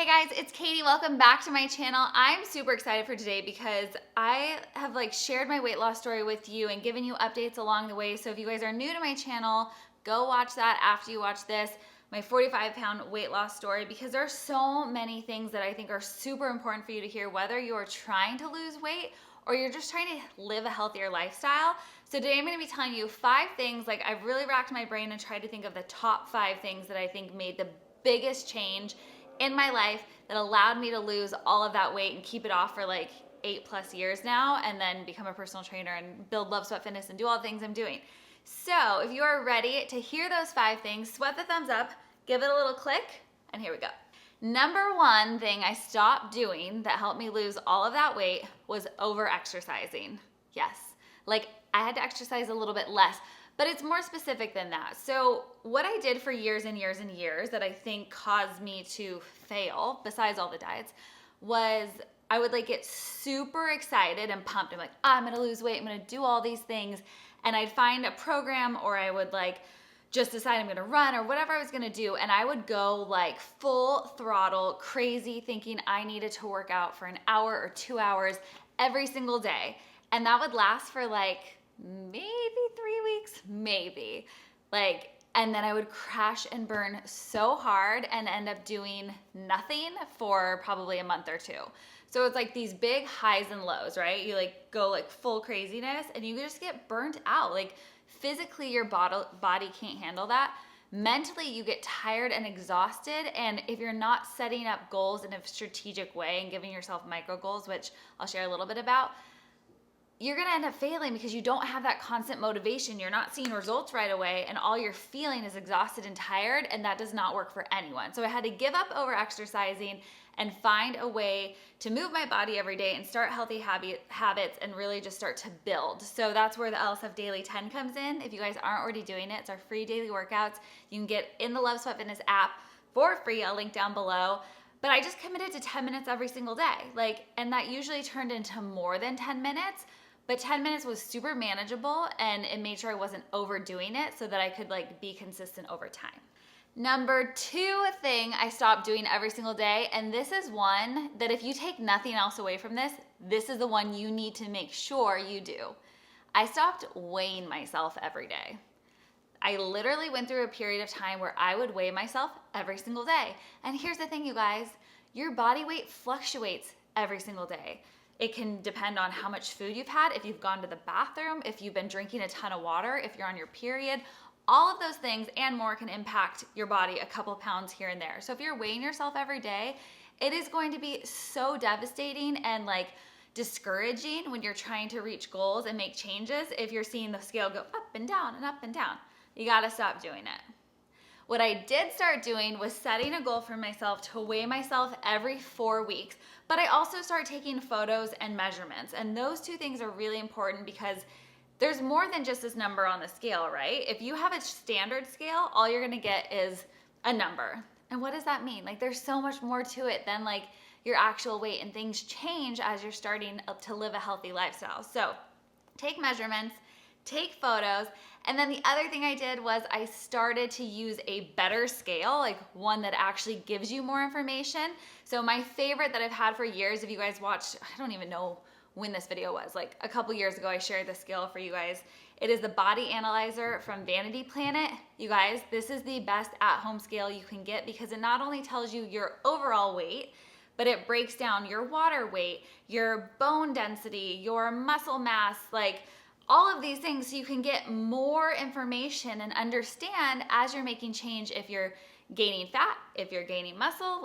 Hey guys, it's Katie. Welcome back to my channel. I'm super excited for today because I have shared my weight loss story with you and given you updates along the way. So if you guys are new to my channel, go watch that after you watch this, my 45-pound weight loss story, because there are so many things that I think are super important for you to hear, whether you're trying to lose weight or you're just trying to live a healthier lifestyle. So today I'm gonna be telling you 5 things, I've really racked my brain and tried to think of the top 5 things that I think made the biggest change in my life that allowed me to lose all of that weight and keep it off for 8+ years now, and then become a personal trainer and build Love Sweat Fitness and do all the things I'm doing. So if you are ready to hear those 5 things, sweat the thumbs up, give it a little click, and here we go. Number 1 thing I stopped doing that helped me lose all of that weight was over-exercising. Yes, I had to exercise a little bit less, but it's more specific than that. So what I did for years and years and years that I think caused me to fail, besides all the diets, was I would get super excited and pumped. I'm like, I'm gonna lose weight, I'm gonna do all these things. And I'd find a program, or I would just decide I'm gonna run or whatever I was gonna do. And I would go full throttle, crazy, thinking I needed to work out for an hour or 2 hours every single day. And that would last for maybe 3 weeks, maybe. And then I would crash and burn so hard and end up doing nothing for probably a month or 2. So it's these big highs and lows, right? You go full craziness and you just get burnt out. Physically your body can't handle that. Mentally you get tired and exhausted, and if you're not setting up goals in a strategic way and giving yourself micro goals, which I'll share a little bit about, you're gonna end up failing because you don't have that constant motivation. You're not seeing results right away, and all you're feeling is exhausted and tired, and that does not work for anyone. So I had to give up over exercising and find a way to move my body every day and start healthy habits and really just start to build. So that's where the LSF Daily 10 comes in. If you guys aren't already doing it, it's our free daily workouts. You can get in the Love Sweat Fitness app for free. I'll link down below. But I just committed to 10 minutes every single day. And that usually turned into more than 10 minutes. But 10 minutes was super manageable, and it made sure I wasn't overdoing it so that I could be consistent over time. Number 2 thing I stopped doing every single day, and this is one that if you take nothing else away from this, this is the one you need to make sure you do. I stopped weighing myself every day. I literally went through a period of time where I would weigh myself every single day. And here's the thing, you guys, your body weight fluctuates every single day. It can depend on how much food you've had, if you've gone to the bathroom, if you've been drinking a ton of water, if you're on your period. All of those things and more can impact your body a couple pounds here and there. So if you're weighing yourself every day, it is going to be so devastating and discouraging when you're trying to reach goals and make changes if you're seeing the scale go up and down and up and down. You gotta stop doing it. What I did start doing was setting a goal for myself to weigh myself every 4 weeks, but I also started taking photos and measurements. And those 2 things are really important because there's more than just this number on the scale, right? If you have a standard scale, all you're gonna get is a number. And what does that mean? There's so much more to it than your actual weight, and things change as you're starting to live a healthy lifestyle. So take measurements, take photos. And then the other thing I did was I started to use a better scale, one that actually gives you more information. So my favorite that I've had for years, if you guys watched, I don't even know when this video was, a couple years ago, I shared the scale for you guys. It is the Body Analyzer from Vanity Planet. You guys, this is the best at-home scale you can get because it not only tells you your overall weight, but it breaks down your water weight, your bone density, your muscle mass, all of these things, so you can get more information and understand as you're making change if you're gaining fat, if you're gaining muscle,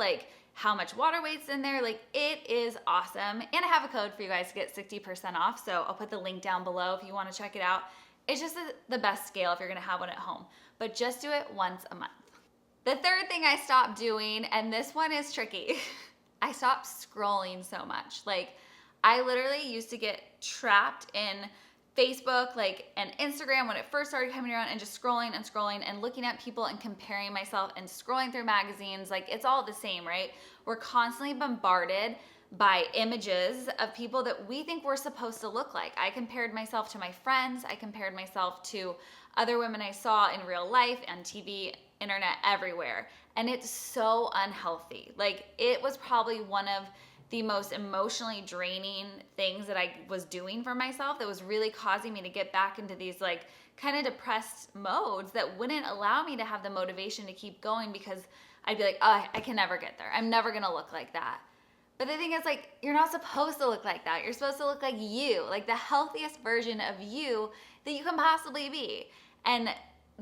how much water weight's in there. It is awesome. And I have a code for you guys to get 60% off, so I'll put the link down below if you want to check it out. It's just the best scale if you're gonna have one at home, but just do it once a month. The 3rd thing I stopped doing, and this one is tricky, I stopped scrolling so much. I literally used to get trapped in Facebook and Instagram when it first started coming around, and just scrolling and scrolling and looking at people and comparing myself and scrolling through magazines. It's all the same, right? We're constantly bombarded by images of people that we think we're supposed to look like. I compared myself to my friends. I compared myself to other women I saw in real life, on TV, internet, everywhere. And it's so unhealthy. Like, it was probably one of the most emotionally draining things that I was doing for myself that was really causing me to get back into these like kind of depressed modes that wouldn't allow me to have the motivation to keep going, because I'd be like, oh, I can never get there. I'm never gonna look like that. But the thing is, like, you're not supposed to look like that. You're supposed to look like you, like the healthiest version of you that you can possibly be. And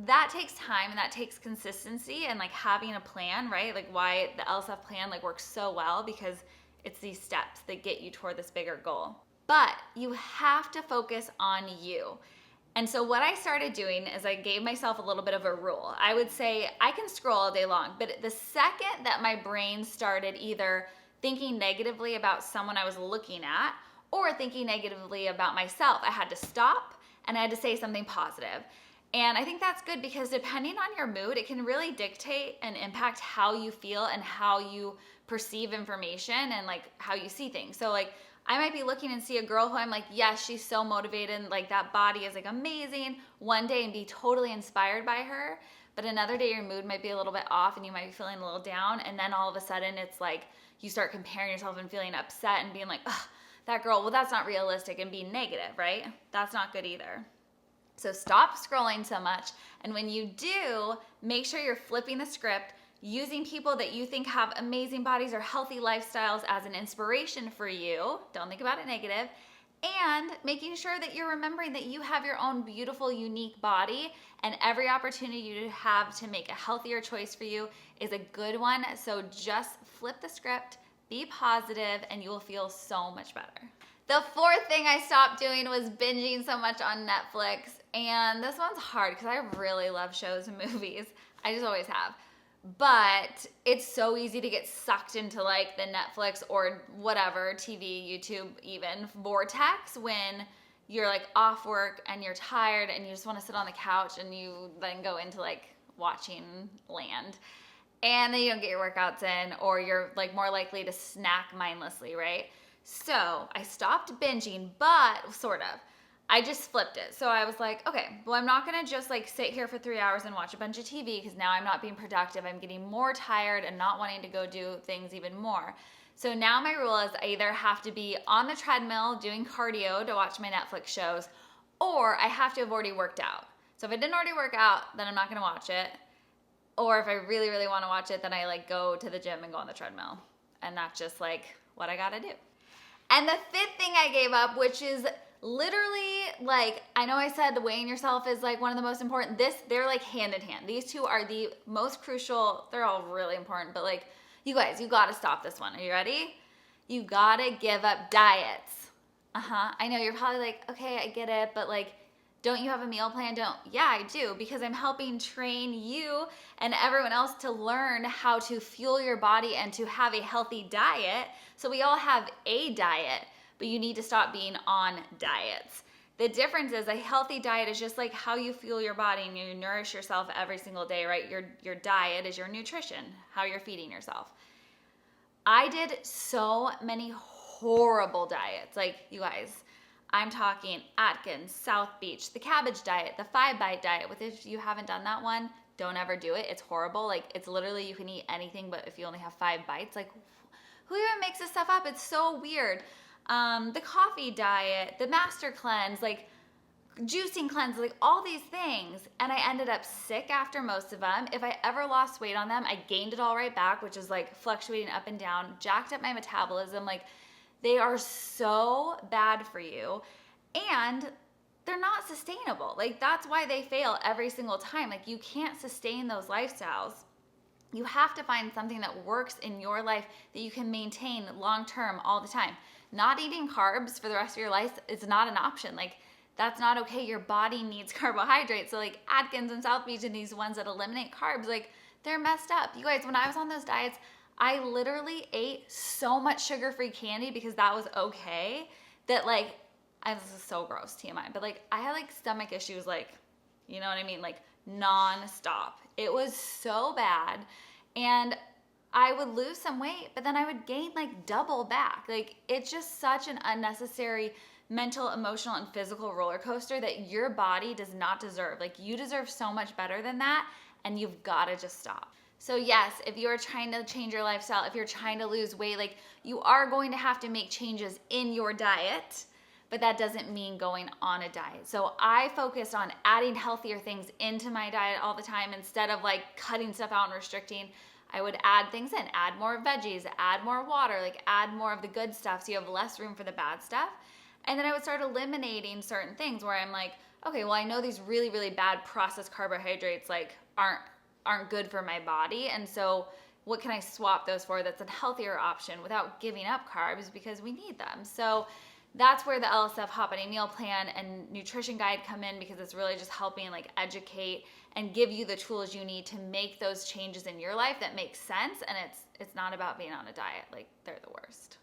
that takes time, and that takes consistency, and like having a plan, right? Like why the LSF plan like works so well, because it's these steps that get you toward this bigger goal. But you have to focus on you. And so what I started doing is I gave myself a little bit of a rule. I would say I can scroll all day long, but the second that my brain started either thinking negatively about someone I was looking at or thinking negatively about myself, I had to stop and I had to say something positive. And I think that's good, because depending on your mood, it can really dictate and impact how you feel and how you perceive information and like how you see things. So like I might be looking and see a girl who I'm like, yes, she's so motivated and like that body is like amazing one day and be totally inspired by her. But another day your mood might be a little bit off and you might be feeling a little down. And then all of a sudden it's like you start comparing yourself and feeling upset and being like, ugh, that girl, well, that's not realistic, and being negative, right? That's not good either. So stop scrolling so much. And when you do, make sure you're flipping the script, using people that you think have amazing bodies or healthy lifestyles as an inspiration for you. Don't think about it negative. And making sure that you're remembering that you have your own beautiful, unique body, and every opportunity you have to make a healthier choice for you is a good one. So just flip the script, be positive, and you will feel so much better. The fourth thing I stopped doing was binging so much on Netflix. And this one's hard because I really love shows and movies. I just always have. But it's so easy to get sucked into like the Netflix or whatever, TV, YouTube even, vortex when you're like off work and you're tired and you just want to sit on the couch, and you then go into like watching land. And then you don't get your workouts in, or you're like more likely to snack mindlessly, right? So I stopped binging, but sort of. I just flipped it. So I was like, okay, well, I'm not gonna just like sit here for 3 hours and watch a bunch of TV, because now I'm not being productive. I'm getting more tired and not wanting to go do things even more. So now my rule is I either have to be on the treadmill doing cardio to watch my Netflix shows, or I have to have already worked out. So if I didn't already work out, then I'm not gonna watch it. Or if I really, really wanna watch it, then I like go to the gym and go on the treadmill. And that's just like what I gotta do. And the fifth thing I gave up, which is literally, like, I know I said weighing yourself is like one of the most important. They're like hand in hand. These two are the most crucial. They're all really important, but like, you guys, you gotta stop this one. Are you ready? You gotta give up diets. I know you're probably like, okay, I get it, but like, don't you have a meal plan? Yeah, I do, because I'm helping train you and everyone else to learn how to fuel your body and to have a healthy diet. So we all have a diet, but you need to stop being on diets. The difference is a healthy diet is just like how you fuel your body and you nourish yourself every single day, right? Your diet is your nutrition, how you're feeding yourself. I did so many horrible diets. Like, you guys, I'm talking Atkins, South Beach, the cabbage diet, the 5-bite diet. If you haven't done that one, don't ever do it. It's horrible. Like, it's literally you can eat anything, but if you only have 5 bites, like, who even makes this stuff up? It's so weird. The coffee diet, the master cleanse, like juicing cleanse, like all these things. And I ended up sick after most of them. If I ever lost weight on them, I gained it all right back, which is like fluctuating up and down, jacked up my metabolism. Like, they are so bad for you, and they're not sustainable. Like, that's why they fail every single time. Like, you can't sustain those lifestyles. You have to find something that works in your life that you can maintain long-term all the time. Not eating carbs for the rest of your life is not an option. Like, that's not okay. Your body needs carbohydrates. So like Atkins and South Beach and these ones that eliminate carbs, like, they're messed up. You guys, when I was on those diets, I literally ate so much sugar-free candy because that was okay, that like, this is so gross, TMI, but like, I had like stomach issues, like, you know what I mean? Like, non-stop. It was so bad. And I would lose some weight, but then I would gain like double back. Like, it's just such an unnecessary mental, emotional, and physical roller coaster that your body does not deserve. Like, you deserve so much better than that, and you've got to just stop. So yes, if you're trying to change your lifestyle, if you're trying to lose weight, like you are going to have to make changes in your diet, but that doesn't mean going on a diet. So I focused on adding healthier things into my diet all the time instead of like cutting stuff out and restricting. I would add things in, add more veggies, add more water, like add more of the good stuff so you have less room for the bad stuff. And then I would start eliminating certain things where I'm like, okay, well I know these really, really bad processed carbohydrates like aren't good for my body. And so what can I swap those for that's a healthier option without giving up carbs because we need them. So that's where the LSF Hot Body Meal Plan and Nutrition Guide come in, because it's really just helping like educate and give you the tools you need to make those changes in your life that make sense. And it's not about being on a diet. Like they're the worst.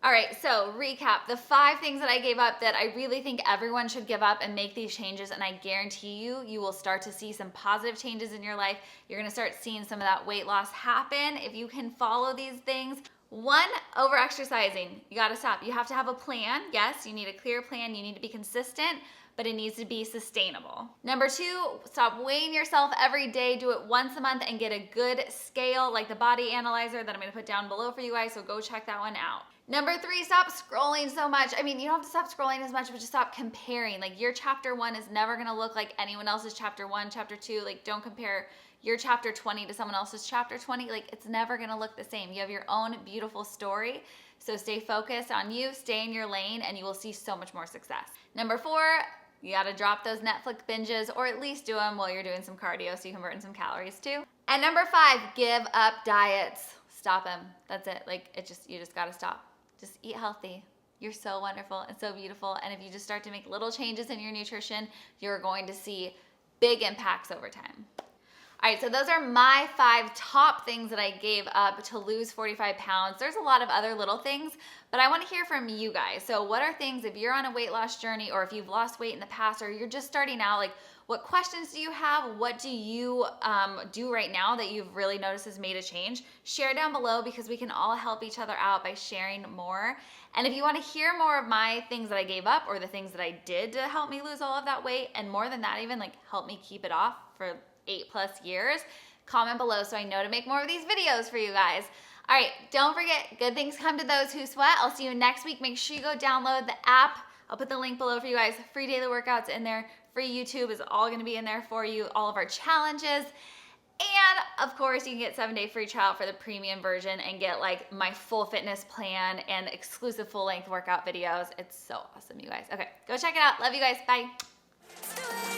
All right, so recap, the 5 things that I gave up that I really think everyone should give up and make these changes, and I guarantee you will start to see some positive changes in your life. You're gonna start seeing some of that weight loss happen if you can follow these things. 1, over-exercising. You gotta stop. You have to have a plan. Yes, you need a clear plan. You need to be consistent, but it needs to be sustainable. Number 2, stop weighing yourself every day. Do it once a month and get a good scale like the body analyzer that I'm gonna put down below for you guys, so go check that one out. Number 3, stop scrolling so much. I mean, you don't have to stop scrolling as much, but just stop comparing. Like your chapter 1 is never gonna look like anyone else's chapter 1, chapter 2. Like don't compare your chapter 20 to someone else's chapter 20. Like it's never gonna look the same. You have your own beautiful story. So stay focused on you, stay in your lane, and you will see so much more success. Number 4, you gotta drop those Netflix binges, or at least do them while you're doing some cardio so you can burn some calories too. And number 5, give up diets. Stop them. That's it. Like you just gotta stop. Just eat healthy. You're so wonderful and so beautiful. And if you just start to make little changes in your nutrition, you're going to see big impacts over time. All right, so those are my 5 top things that I gave up to lose 45 pounds. There's a lot of other little things, but I want to hear from you guys. So what are things, if you're on a weight loss journey, or if you've lost weight in the past, or you're just starting out, like what questions do you have? What do you do right now that you've really noticed has made a change? Share down below, because we can all help each other out by sharing more. And if you want to hear more of my things that I gave up, or the things that I did to help me lose all of that weight, and more than that, even like help me keep it off for 8+ years, comment below so I know to make more of these videos for you guys. All right, don't forget, good things come to those who sweat. I'll see you next week. Make sure you go download the app. I'll put the link below for you guys. Free daily workouts in there. Free YouTube is all gonna be in there for you. All of our challenges. And of course, you can get 7-day free trial for the premium version and get like my full fitness plan and exclusive full length workout videos. It's so awesome, you guys. Okay, go check it out. Love you guys. Bye.